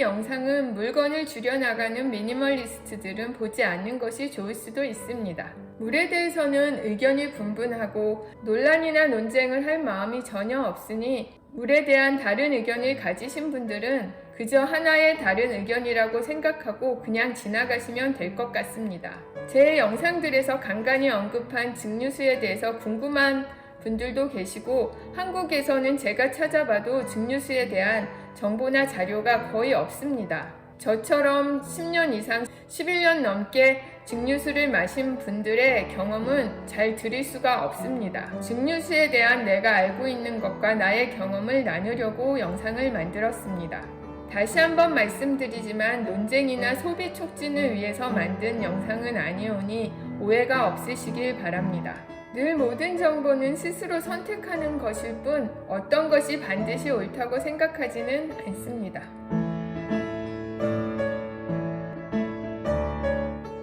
이 영상은 물건을 줄여나가는 미니멀리스트들은 보지 않는 것이 좋을 수도 있습니다. 물에 대해서는 의견이 분분하고 논란이나 논쟁을 할 마음이 전혀 없으니 물에 대한 다른 의견을 가지신 분들은 그저 하나의 다른 의견이라고 생각하고 그냥 지나가시면 될 것 같습니다. 제 영상들에서 간간히 언급한 증류수에 대해서 궁금한 분들도 계시고 한국에서는 제가 찾아봐도 증류수에 대한 정보나 자료가 거의 없습니다. 저처럼 10년 이상 11년 넘게 증류수를 마신 분들의 경험은 잘 들을 수가 없습니다. 증류수에 대한 내가 알고 있는 것과 나의 경험을 나누려고 영상을 만들었습니다. 다시 한번 말씀드리지만 논쟁이나 소비 촉진을 위해서 만든 영상은 아니오니 오해가 없으시길 바랍니다. 늘 모든 정보는 스스로 선택하는 것일 뿐 어떤 것이 반드시 옳다고 생각하지는 않습니다.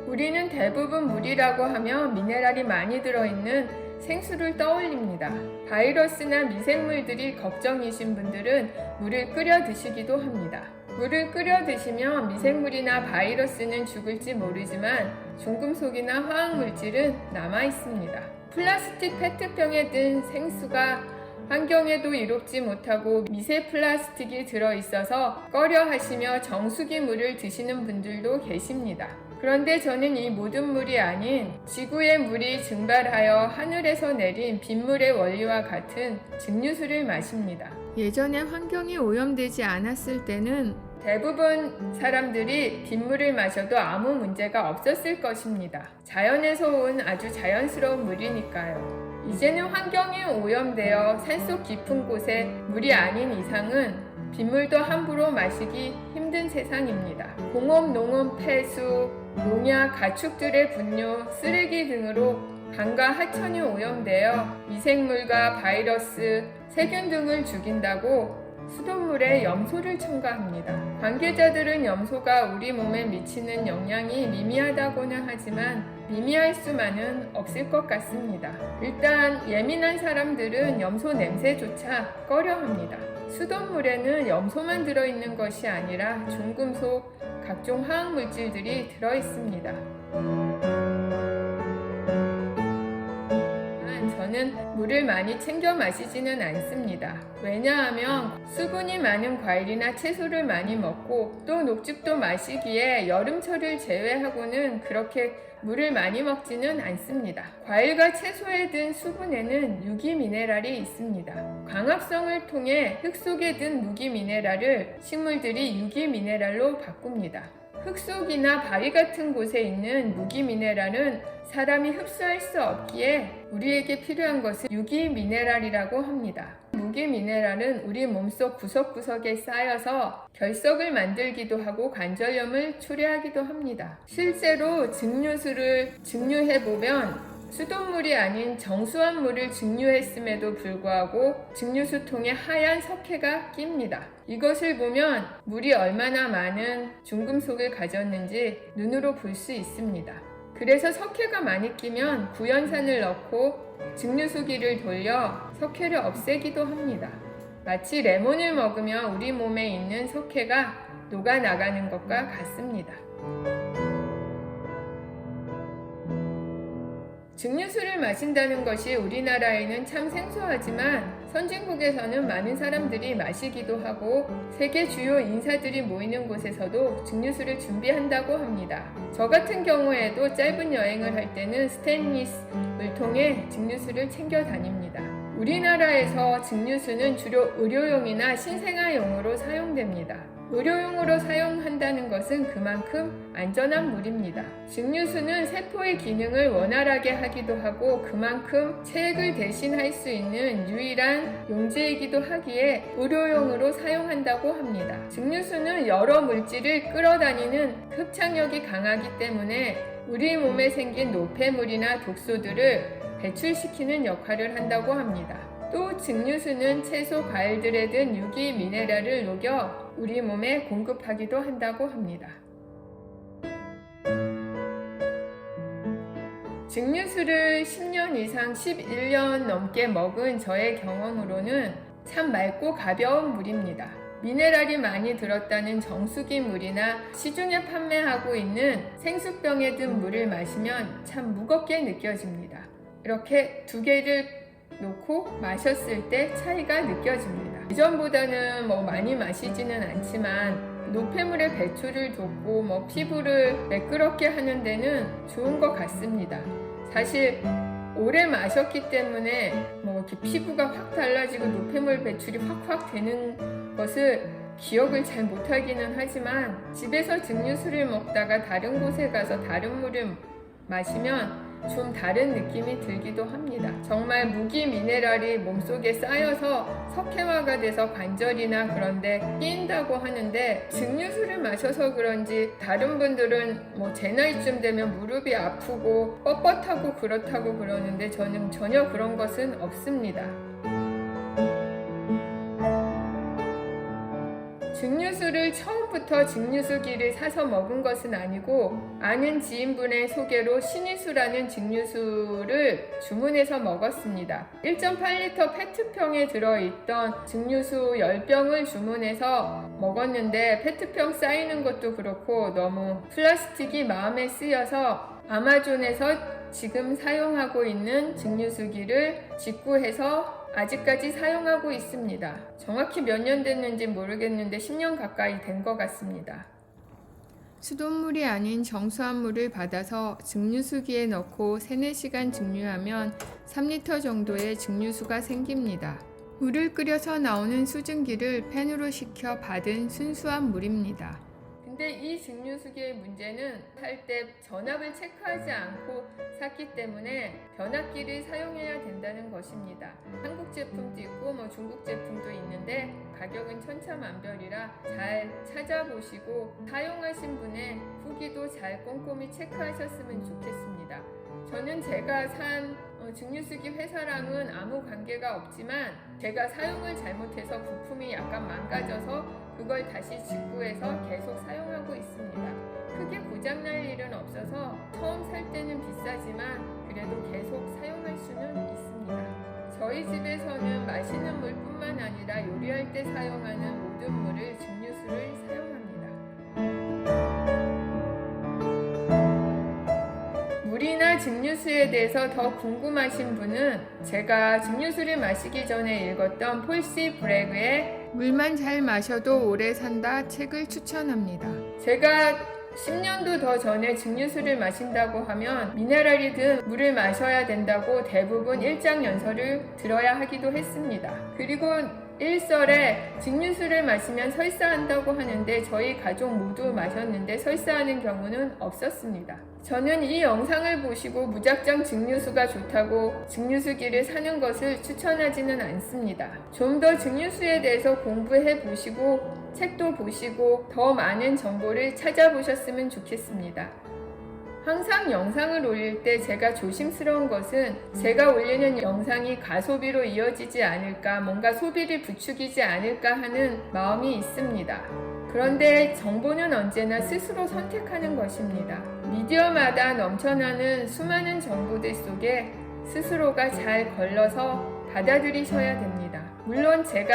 우리는 대부분 물이라고 하면 미네랄이 많이 들어있는 생수를 떠올립니다. 바이러스나 미생물들이 걱정이신 분들은 물을 끓여 드시기도 합니다. 물을 끓여 드시면 미생물이나 바이러스는 죽을지 모르지만 중금속이나 화학물질은 남아 있습니다. 플라스틱 페트병에 든 생수가 환경에도 이롭지 못하고 미세 플라스틱이 들어있어서 꺼려 하시며 정수기 물을 드시는 분들도 계십니다. 그런데 저는 이 모든 물이 아닌 지구의 물이 증발하여 하늘에서 내린 빗물의 원리와 같은 증류수를 마십니다. 예전에 환경이 오염되지 않았을 때는 대부분 사람들이 빗물을 마셔도 아무 문제가 없었을 것입니다. 자연에서 온 아주 자연스러운 물이니까요. 이제는 환경이 오염되어 산속 깊은 곳에 물이 아닌 이상은 빗물도 함부로 마시기 힘든 세상입니다. 공업, 농업, 폐수, 농약, 가축들의 분뇨, 쓰레기 등으로 강과 하천이 오염되어 미생물과 바이러스, 세균 등을 죽인다고 수돗물에 염소를 첨가합니다. 관계자들은 염소가 우리 몸에 미치는 영향이 미미하다고는 하지만 미미할 수만은 없을 것 같습니다. 일단 예민한 사람들은 염소 냄새조차 꺼려합니다. 수돗물에는 염소만 들어있는 것이 아니라 중금속, 각종 화학물질들이 들어있습니다. 저는 물을 많이 챙겨 마시지는 않습니다. 왜냐하면 수분이 많은 과일이나 채소를 많이 먹고 또 녹즙도 마시기에 여름철을 제외하고는 그렇게 물을 많이 먹지는 않습니다. 과일과 채소에 든 수분에는 유기미네랄이 있습니다. 광합성을 통해 흙 속에 든 무기미네랄을 식물들이 유기미네랄로 바꿉니다. 흙 속이나 바위 같은 곳에 있는 무기미네랄은 사람이 흡수할 수 없기에 우리에게 필요한 것은 유기미네랄이라고 합니다. 무기미네랄은 우리 몸속 구석구석에 쌓여서 결석을 만들기도 하고 관절염을 초래하기도 합니다. 실제로 증류수를 증류해보면 수돗물이 아닌 정수한 물을 증류했음에도 불구하고 증류수통에 하얀 석회가 낍니다. 이것을 보면 물이 얼마나 많은 중금속을 가졌는지 눈으로 볼 수 있습니다. 그래서 석회가 많이 끼면 구연산을 넣고 증류수기를 돌려 석회를 없애기도 합니다. 마치 레몬을 먹으면 우리 몸에 있는 석회가 녹아나가는 것과 같습니다. 증류수를 마신다는 것이 우리나라에는 참 생소하지만 선진국에서는 많은 사람들이 마시기도 하고 세계 주요 인사들이 모이는 곳에서도 증류수를 준비한다고 합니다. 저 같은 경우에도 짧은 여행을 할 때는 스테인리스 물통에 증류수를 챙겨 다닙니다. 우리나라에서 증류수는 주로 의료용이나 신생아용으로 사용됩니다. 의료용으로 사용한다는 것은 그만큼 안전한 물입니다. 증류수는 세포의 기능을 원활하게 하기도 하고 그만큼 체액을 대신할 수 있는 유일한 용제이기도 하기에 의료용으로 사용한다고 합니다. 증류수는 여러 물질을 끌어다니는 흡착력이 강하기 때문에 우리 몸에 생긴 노폐물이나 독소들을 배출시키는 역할을 한다고 합니다. 또 증류수는 채소, 과일들에 든 유기 미네랄을 녹여 우리 몸에 공급하기도 한다고 합니다. 증류수를 10년 이상 11년 넘게 먹은 저의 경험으로는 참 맑고 가벼운 물입니다. 미네랄이 많이 들었다는 정수기 물이나 시중에 판매하고 있는 생수병에 든 물을 마시면 참 무겁게 느껴집니다. 이렇게 두 개를 놓고 마셨을 때 차이가 느껴집니다. 예전보다는 많이 마시지는 않지만 노폐물의 배출을 돕고 피부를 매끄럽게 하는 데는 좋은 것 같습니다. 사실 오래 마셨기 때문에 이렇게 피부가 확 달라지고 노폐물 배출이 확 되는 것을 기억을 잘 못하기는 하지만 집에서 증류수를 먹다가 다른 곳에 가서 다른 물을 마시면 좀 다른 느낌이 들기도 합니다. 정말 무기 미네랄이 몸속에 쌓여서 석회화가 돼서 관절이나 그런데 끼인다고 하는데 증류수를 마셔서 그런지 다른 분들은 제 나이쯤 되면 무릎이 아프고 뻣뻣하고 그렇다고 그러는데 저는 전혀 그런 것은 없습니다. 증류수를 처음부터 증류수기를 사서 먹은 것은 아니고 아는 지인분의 소개로 신이수라는 증류수를 주문해서 먹었습니다. 1.8리터 페트병에 들어있던 증류수 10병을 주문해서 먹었는데 페트병 쌓이는 것도 그렇고 너무 플라스틱이 마음에 쓰여서 아마존에서 지금 사용하고 있는 증류수기를 직구해서 아직까지 사용하고 있습니다. 정확히 몇 년 됐는지 모르겠는데 10년 가까이 된 것 같습니다. 수돗물이 아닌 정수한 물을 받아서 증류수기에 넣고 3-4시간 증류하면 3리터 정도의 증류수가 생깁니다. 물을 끓여서 나오는 수증기를 팬으로 식혀 받은 순수한 물입니다. 근데 이 증류수기의 문제는 살 때 전압을 체크하지 않고 샀기 때문에 변압기를 사용해야 된다는 것입니다. 한국 제품도 있고 중국 제품도 있는데 가격은 천차만별이라 잘 찾아보시고 사용하신 분의 후기도 잘 꼼꼼히 체크하셨으면 좋겠습니다. 저는 제가 산 증류수기 회사랑은 아무 관계가 없지만 제가 사용을 잘못해서 부품이 약간 망가져서 그걸 다시 직구해서 계속 사용하고 있습니다. 크게 고장날 일은 없어서 처음 살 때는 비싸지만 그래도 계속 사용할 수는 있습니다. 저희 집에서는 마시는 물뿐만 아니라 요리할 때 사용하는 모든 물을 증류수를 사용합니다. 물이나 증류수에 대해서 더 궁금하신 분은 제가 증류수를 마시기 전에 읽었던 폴시 브래그의 물만 잘 마셔도 오래 산다 책을 추천합니다. 제가 10년도 더 전에 증류수를 마신다고 하면 미네랄이 든 물을 마셔야 된다고 대부분 일장연설을 들어야 하기도 했습니다. 그리고 일설에 증류수를 마시면 설사한다고 하는데 저희 가족 모두 마셨는데 설사하는 경우는 없었습니다. 저는 이 영상을 보시고 무작정 증류수가 좋다고 증류수기를 사는 것을 추천하지는 않습니다. 좀 더 증류수에 대해서 공부해 보시고 책도 보시고 더 많은 정보를 찾아보셨으면 좋겠습니다. 항상 영상을 올릴 때 제가 조심스러운 것은 제가 올리는 영상이 가소비로 이어지지 않을까, 뭔가 소비를 부추기지 않을까 하는 마음이 있습니다. 그런데 정보는 언제나 스스로 선택하는 것입니다. 미디어마다 넘쳐나는 수많은 정보들 속에 스스로가 잘 걸러서 받아들이셔야 됩니다. 물론 제가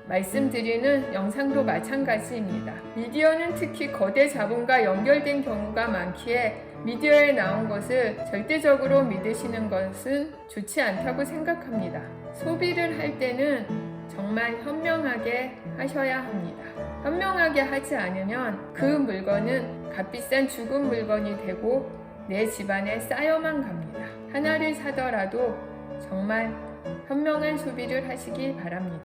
말씀드리는 영상도 마찬가지입니다. 미디어는 특히 거대 자본과 연결된 경우가 많기에 미디어에 나온 것을 절대적으로 믿으시는 것은 좋지 않다고 생각합니다. 소비를 할 때는 정말 현명하게 하셔야 합니다. 현명하게 하지 않으면 그 물건은 값비싼 죽은 물건이 되고 내 집안에 쌓여만 갑니다. 하나를 사더라도 정말 현명한 소비를 하시기 바랍니다.